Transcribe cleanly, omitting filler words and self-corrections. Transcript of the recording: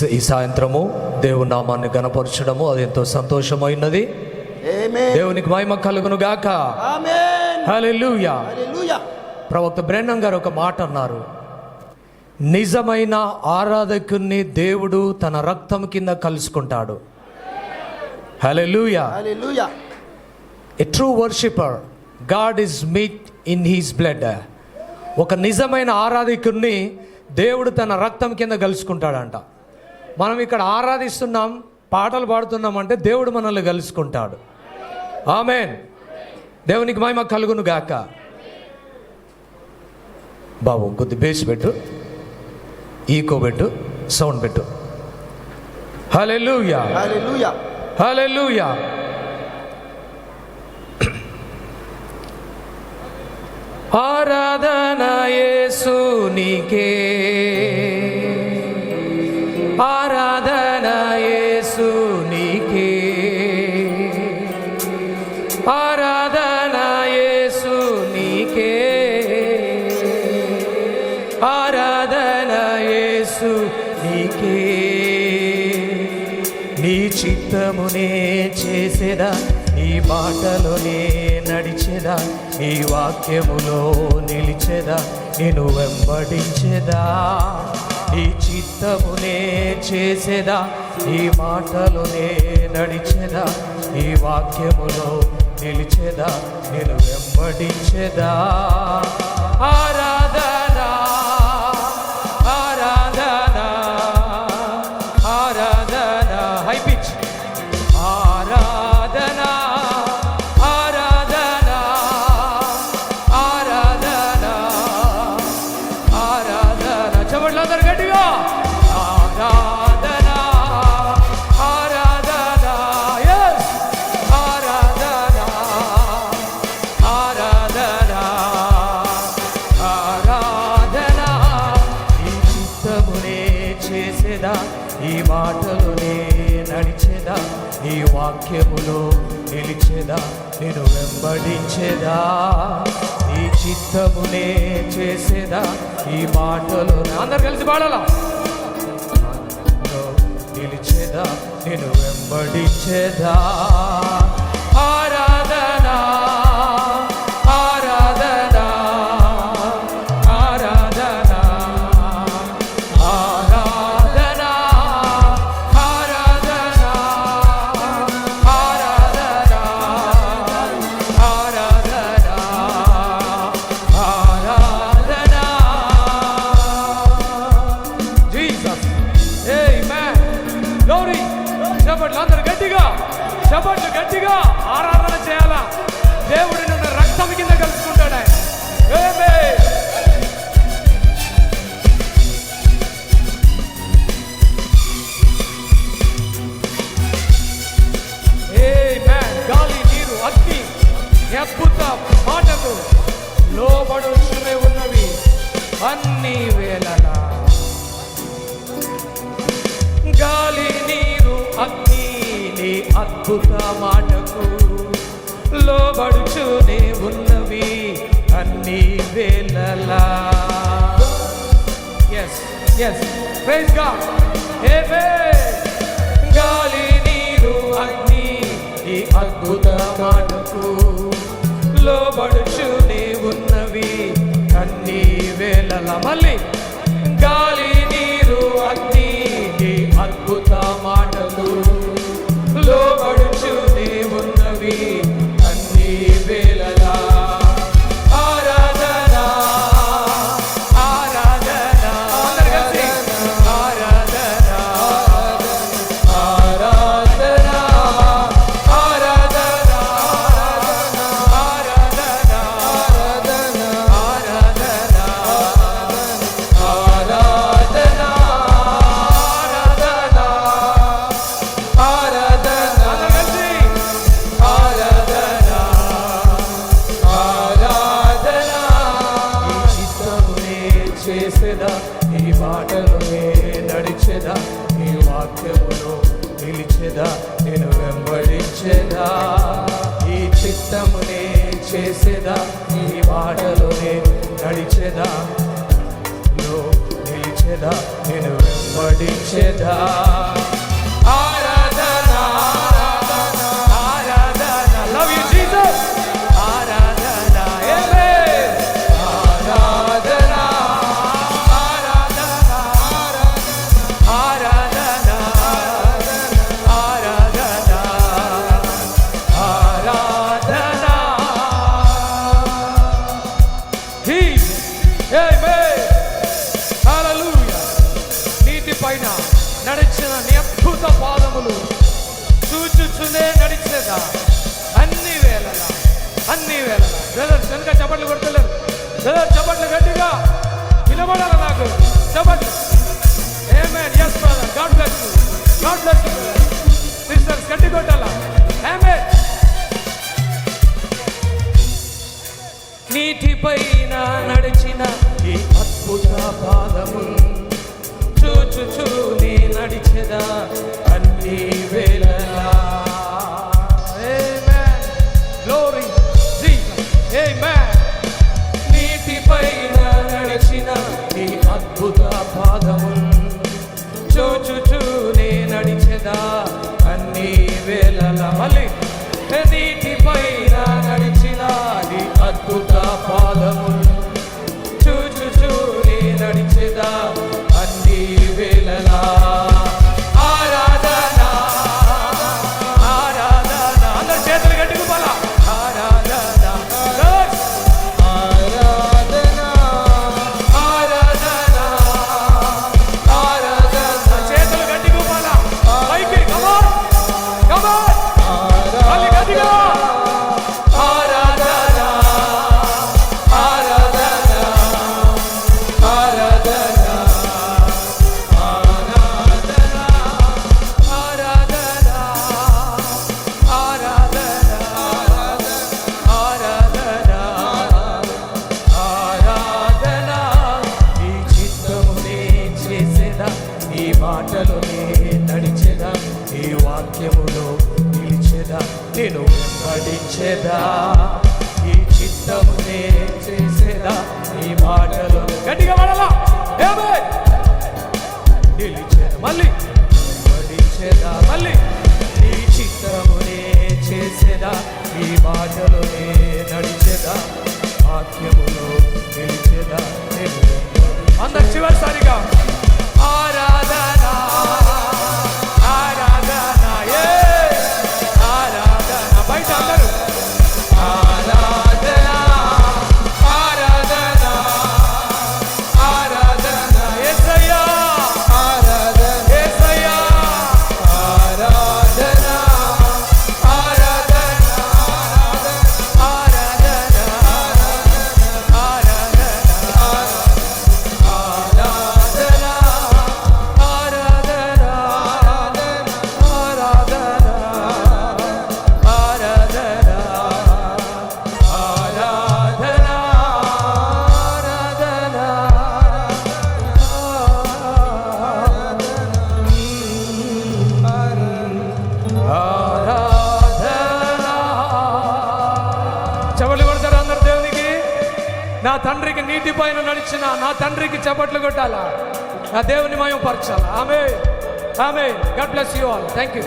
ఈ సాయంత్రము దేవుని నామాన్ని గణపరచడము అది ఎంతో సంతోషమైనది. దేవునికి మహిమ కలుగును గాక. హల్లెలూయా. ప్రవక్త బ్రెన్నన్ గారు ఒక మాట అన్నారు, నిజమైన ఆరాధకుని దేవుడు తన రక్తం కింద కలుసుకుంటాడు. Hallelujah. A true worshipper God is meet in his blood. ఒక నిజమైన ఆరాధకుని దేవుడు తన రక్తం కింద కలుసుకుంటాడంట. మనం ఇక్కడ ఆరాధిస్తున్నాం, పాటలు పాడుతున్నాం అంటే దేవుడు మనల్ని కలుసుకుంటాడు. ఆమేన్. దేవునికి మహిమ కలుగును గాక. బాబు కొద్ది బేస్ పెట్టు, ఈకో పెట్టు, సౌండ్ పెట్టు. హల్లెలూయా. హల్లెలూయా. హల్లెలూయా. ఆరాధన యేసునికే, ఆరాధన యేసునికే, ఆరాధన యేసునికే, ఆరాధన యేసునికే. నీ చిత్తమునే చేసేదా, నీ బాటలోనే నడిచేదా, నీ వాక్యములో నిలిచేదా, నేను వెంబడించేదా. నీ చిత్తమునే చేసేదా, నీ మాటలోనే నడిచేదా, నీ వాక్యములో నిలిచేదా, నేను వెంబడించేదా. ఆరాధన ఆరాధన ఆరాధన, హై పిచ్. ఆరాధన ఆరాధన ఆరాధన ఆరాధన, చెప్పండి అందరు గట్టిగా. ఆరాధన ఆరాధన, yes. ఆరాధన ఆరాధన ఆరాధన. ఈ చిత్తమునే చేసేదా, ఈ మాటలోనే నడిచేదా, ఈ వాక్యములో నిలిచేదా, నేను వెంబడించేదా. ఈ చిత్తమునే చేసేదా, ఈ మాటలోనే, అందరు కలిసి పాడాలా, నిలిచేదా, నేను వెంబడించేదా. ఆరాధన ఆరాధన ఆరాధన ఆరాధన ఆరాధన ఆరాధన ఆరాధన ఆరాధన. జీసస్. ఆమేన్. గ్లోరీ. చెప్పండి అందరూ గట్టిగా, చెప్పండి గట్టిగా. ఆరాధన చేయాలా, దేవుడు నిన్ను రక్తం కింద కలుసుకుంటాడు. ఆమేన్. ఆమేన్. గాలి, నీరు, అగ్ని, అద్భుత మాటకు లోబడుచునే ఉన్నవి అన్ని వేళలా. గాలి, నీరు, అగ్ని, నీ అద్భుత మాటకు లోబడుచునే ఉన్నవి అన్ని వేళలా. yes yes praise God. ఆమేన్. గాలి, నీరు, అగ్ని, నీ అద్భుత మాటకు లోబడుచునే ఉన్నవి అన్ని వేళలా. మళ్ళీ గాలి, నీరు, అగ్ని, నీ అద్భుత మాటలు లోబడుచునే ఉన్నవి అన్ని వేళలా. ఆరాధన ఆరాధన, అందరు కలిసి. ఆరాధన ఆరాధన ఆరాధన ఆరాధన ఆరాధన ఆరాధన ఆరాధన ఆరాధన ఆరాధన. ఈ చిత్తమునే చేసేదా, ఈ మాటలోనే నడిచేదా, ఈ వాక్యములో నిలిచేదా, నేను వెంబడించేదా. ఈ చిత్తమునే చేసేదా, ఈ మాటలోనే నడిచేదా, నిలిచేదా, నేను వెంబడించెదా. ఆరాధన ఆరాధన, లవ్ యు జీసస్. ఆరాధన ఆమేన్. ఆరాధన ఆరాధన ఆరాధన ఆరాధన ఆరాధన. ఆమేన్. హల్లెలూయా. నీటి పైన నడిచిన నీ అద్భుత పాదములు చూచుచునే నడిచేదా అన్ని వేళలా, అన్ని వేళలా. బ్రదర్స్ కనుక చప్పట్లు కొడతలేరు. బ్రదర్ చప్పట్లు గట్టిగా వినబడాలి నాకు, చప్పట్లు. ఆమేన్. yes brother, god bless you, god bless you brother. sisters గట్టి కొట్టాలా. ఆమేన్. నీటి పైన నడిచిన ఈ అద్భుత పాదములు చూచుచూనే నడిచెదా అన్ని వేళలా. ఆమేన్. Glory Jesus. ఆమేన్. నీటి పైన నడిచిన ఈ అద్భుత పాదములు చూచుచూనే నడిచెదా అన్ని వేళలా. మళ్ళీ నీటి పైన నడిచిన ఈ అద్భుత పాదములు చూచుచూనే నడిచెదా అన్ని వేళలా. ఆరాధన ఆరాధన, అందరు చేతులు గట్టిగా పోలా. ఆరాధన ఆరాధన ఆరాధన ఆరాధన, చేతులు గట్టిగా పోలా. పైకి come on, come on. మళ్ళీ గట్టిగా. ఆరాధన ఆరాధన ఆరాధన ఆరాధన ఆరాధన ఆరాధన ఆరాధన. ఈ చిత్తమునే చేసేదా, ఈ మాటలునే నడిచెదా, ఈ వాక్యములో నిలిచెదా, నేను వెంబడించెదా. ఈ చిత్తమునే చేసేదా, ఈ మాటలు గట్టిగా పడాలా. ఆమేన్. నిలిచెదా, మళ్ళీ వెంబడించెదా, మళ్ళీ ఈ చిత్తమునే చేసేదా, ఈ మాటలునే నడిచెదా, వాక్యములో నిలిచెదా, నేను అందరు చివరిసారిగా. ఆరాధన ఆరాధన ఆరాధన, బయట అందరూ. ఆరాధన ఆరాధన ఆరాధన, యేసయ్యా ఆరాధన, యేసయ్యా ఆరాధన ఆరాధన ఆరాధన ఆరాధన ఆరాధన ఆరాధన ఆరాధన ఆరాధన ఆరాధన చప్పట్లు కొడతారు అందరు దేవునికి. నా తండ్రికి నీటి పైన నడిచిన నా తండ్రికి చప్పట్లు కొట్టాలా, నా దేవుని మయం పరచాలా. Amen. Amen. God bless you all. Thank you.